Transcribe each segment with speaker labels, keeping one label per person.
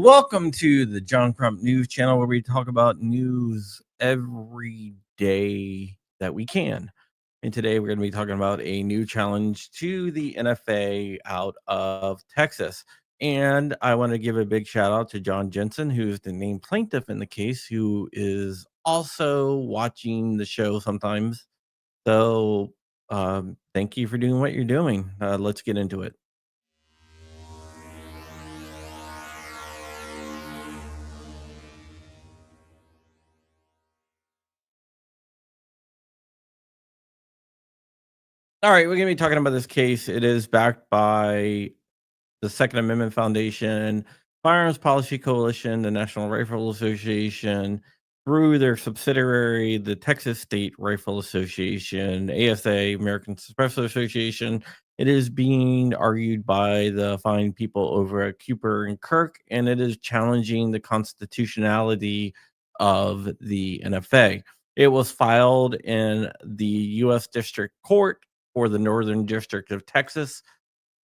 Speaker 1: Welcome to the John Crump News Channel, where we talk about news every day that we can. And today we're going to be talking about a new challenge to the NFA out of Texas. And I want to give a big shout out to John Jensen, who's the named plaintiff in the case, who is also watching the show sometimes. So thank you for doing what you're doing. Let's get into it. All right, we're going to be talking about this case. It is backed by the Second Amendment Foundation, Firearms Policy Coalition, the National Rifle Association, through their subsidiary, the Texas State Rifle Association, ASA, American Suppressor Association. It is being argued by the fine people over at Cooper and Kirk, and it is challenging the constitutionality of the NFA. It was filed in the U.S. District Court for the Northern District of Texas,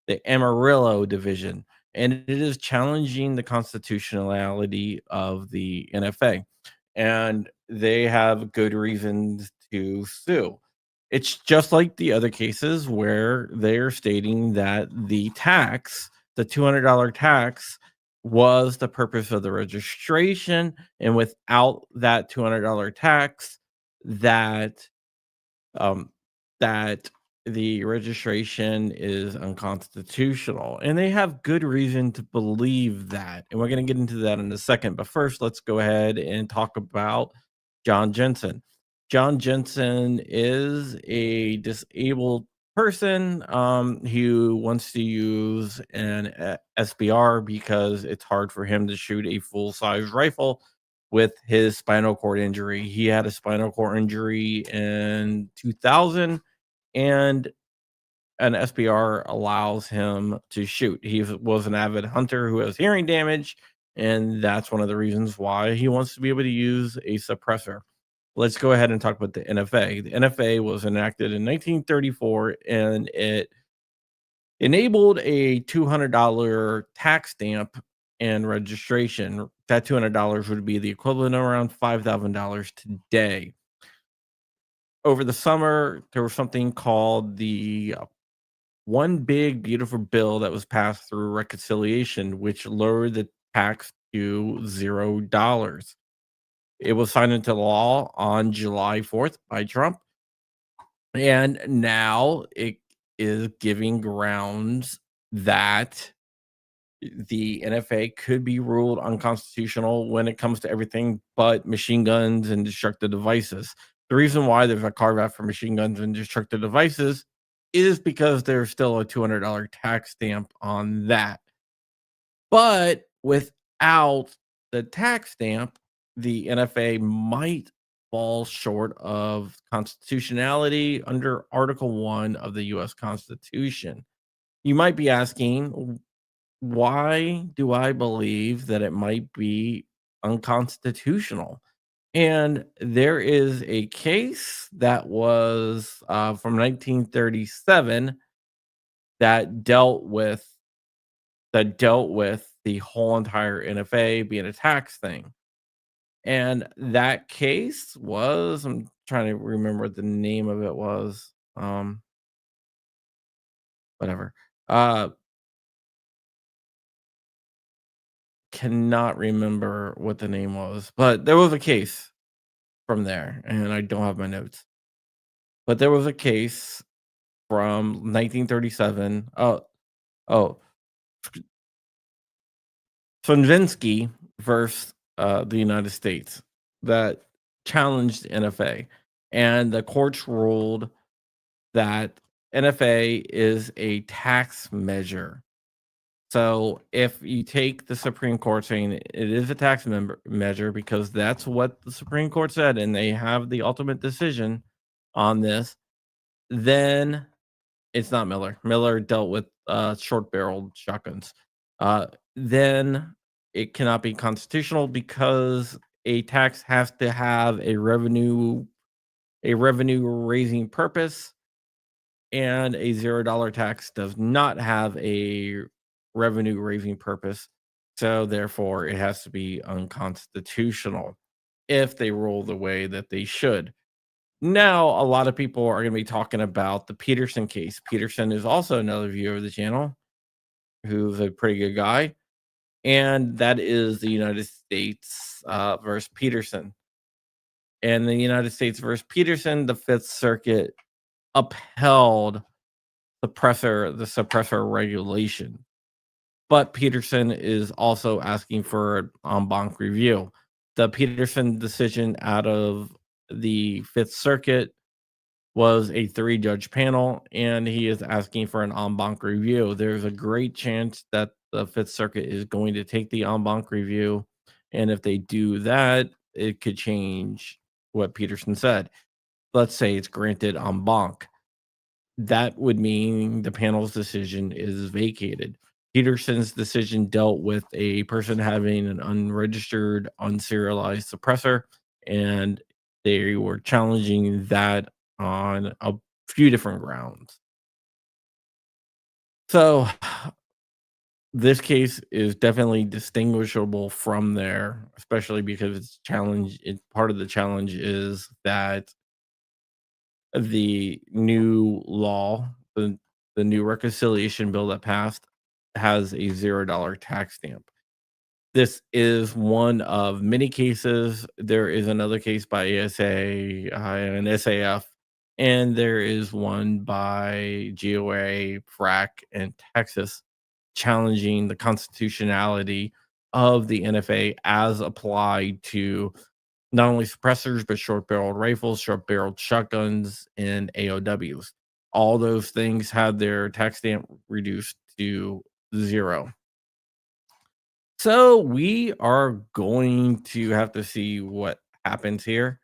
Speaker 1: the Amarillo division, and it is challenging the constitutionality of the NFA. And they have good reasons to sue. It's just like the other cases where they're stating that the tax, the $200 tax, was the purpose of the registration, and without that $200 tax, that um, that the registration is unconstitutional. And they have good reason to believe that. And we're going to get into that in a second. But first, let's go ahead and talk about John Jensen. John Jensen is a disabled person who wants to use an SBR because it's hard for him to shoot a full size rifle with his spinal cord injury. He had a spinal cord injury in 2000, and an SBR allows him to shoot. He was an avid hunter who has hearing damage, and that's one of the reasons why he wants to be able to use a suppressor. Let's go ahead and talk about the NFA. The NFA was enacted in 1934, and it enabled a $200 tax stamp and registration. That $200 would be the equivalent of around $5,000 today. Over the summer, there was something called the One Big Beautiful Bill that was passed through reconciliation, which lowered the tax to $0. It was signed into law on July 4th by Trump, and now it is giving grounds that the NFA could be ruled unconstitutional when it comes to everything but machine guns and destructive devices. The reason why there's a carve out for machine guns and destructive devices is because there's still a $200 tax stamp on that. But without the tax stamp, the NFA might fall short of constitutionality under Article 1 of the US Constitution. You might be asking, why do I believe that it might be unconstitutional? And there is a case that was from 1937 that dealt with the whole entire NFA being a tax thing. And that case was, I'm trying to remember what the name of it was. Whatever. Uh Cannot remember what the name was, but there was a case from there, and I don't have my notes. But there was a case from 1937. Oh, Svenvinsky versus the United States that challenged NFA, and the courts ruled that NFA is a tax measure. So if you take the Supreme Court saying it is a tax measure because that's what the Supreme Court said, and they have the ultimate decision on this, then it's not Miller. Miller dealt with short-barreled shotguns. Then it cannot be constitutional because a tax has to have a revenue raising purpose, and a $0 tax does not have a revenue raising purpose. So therefore, it has to be unconstitutional if they rule the way that they should. Now, a lot of people are going to be talking about the Peterson case. Peterson is also another viewer of the channel who's a pretty good guy, and that is the United States versus Peterson. And the United States versus Peterson, the Fifth Circuit upheld the suppressor regulation. But Peterson is also asking for an en banc review. The Peterson decision out of the Fifth Circuit was a three-judge panel, and he is asking for an en banc review. There's a great chance that the Fifth Circuit is going to take the en banc review, and if they do that, it could change what Peterson said. Let's say it's granted en banc. That would mean the panel's decision is vacated. Peterson's decision dealt with a person having an unregistered, unserialized suppressor, and they were challenging that on a few different grounds. So this case is definitely distinguishable from there, especially because part of the challenge is that the new law, the new reconciliation bill that passed has a $0 tax stamp. This is one of many cases. There is another case by ASA and SAF, and there is one by GOA, FRAC, and Texas challenging the constitutionality of the NFA as applied to not only suppressors, but short-barreled rifles, short-barreled shotguns, and AOWs. All those things had their tax stamp reduced to 0. So we are going to have to see what happens here,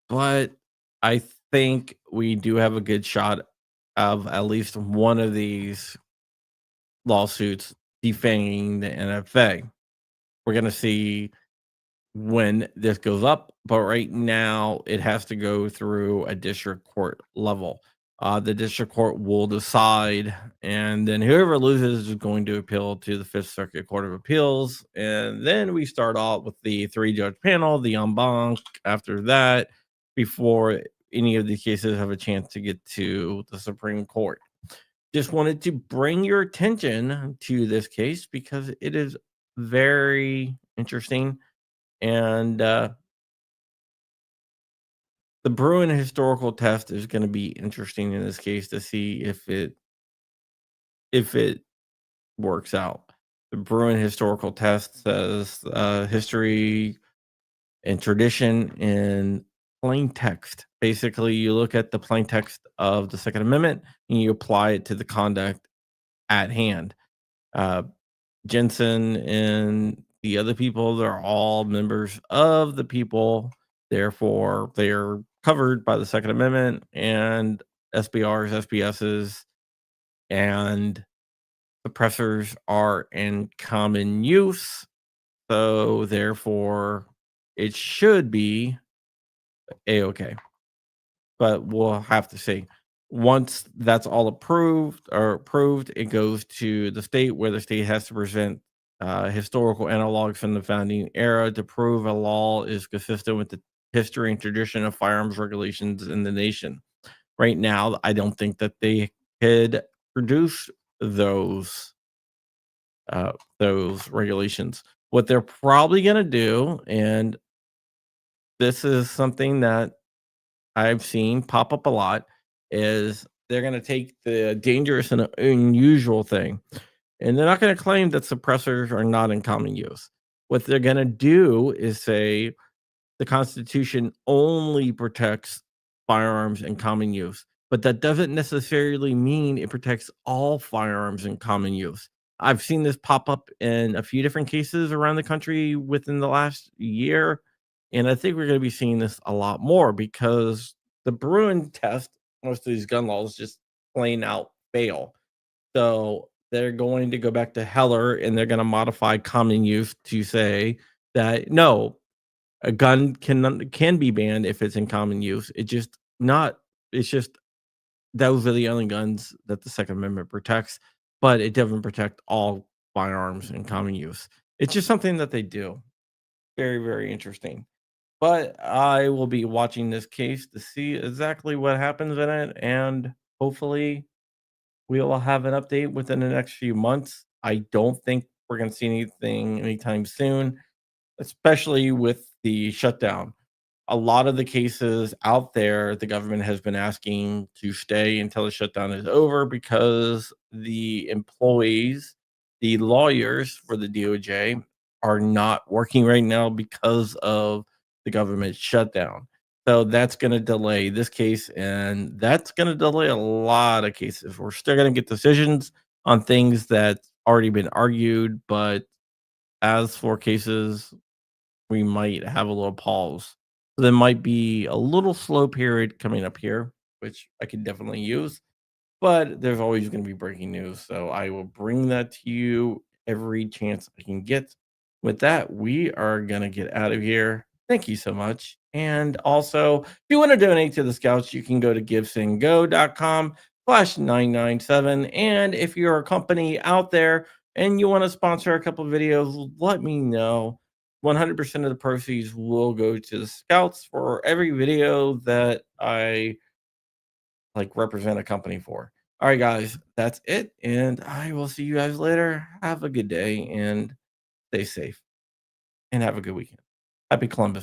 Speaker 1: but I think we do have a good shot of at least one of these lawsuits defanging the NFA. We're gonna see when this goes up, but right now it has to go through a district court level. The district court will decide, and then whoever loses is going to appeal to the Fifth Circuit Court of Appeals. And then we start off with the three-judge panel, the en banc after that, before any of these cases have a chance to get to the Supreme Court. Just wanted to bring your attention to this case because it is very interesting, and the Bruin historical test is going to be interesting in this case to see if it works out. The Bruin historical test says history and tradition in plain text. Basically, you look at the plain text of the Second Amendment and you apply it to the conduct at hand. Uh, Jensen and the other people, they're all members of the people. Therefore, they're covered by the Second Amendment and SBRs, SBSs, and suppressors are in common use. So, therefore, it should be A-okay. But we'll have to see. Once that's all approved, it goes to the state where the state has to present historical analogs from the founding era to prove a law is consistent with the history and tradition of firearms regulations in the nation. Right now, I don't think that they could produce those those regulations. What they're probably going to do, and this is something that I've seen pop up a lot, is they're gonna take the dangerous and unusual thing, and they're not gonna claim that suppressors are not in common use. What they're gonna do is say the Constitution only protects firearms in common use, but that doesn't necessarily mean it protects all firearms in common use. I've seen this pop up in a few different cases around the country within the last year, and I think we're going to be seeing this a lot more because the Bruin test, most of these gun laws just plain out fail. So they're going to go back to Heller and they're going to modify common use to say that no, a gun can be banned if it's in common use. It's just those are the only guns that the Second Amendment protects, but it doesn't protect all firearms in common use. It's just something that they do. Very, very interesting. But I will be watching this case to see exactly what happens in it, and hopefully we will have an update within the next few months. I don't think we're going to see anything anytime soon, especially with the shutdown. A lot of the cases out there, the government has been asking to stay until the shutdown is over because the employees, the lawyers for the DOJ, are not working right now because of the government shutdown. So that's going to delay this case, and that's going to delay a lot of cases. We're still going to get decisions on things that's already been argued, but as for cases, we might have a little pause. So there might be a little slow period coming up here, which I could definitely use, but there's always going to be breaking news. So I will bring that to you every chance I can get. With that, we are going to get out of here. Thank you so much. And also, if you want to donate to the Scouts, you can go to givesendgo.com/997. And if you're a company out there and you want to sponsor a couple of videos, let me know. 100% of the proceeds will go to the Scouts for every video that I represent a company for. All right, guys, that's it. And I will see you guys later. Have a good day and stay safe and have a good weekend. Happy Columbus.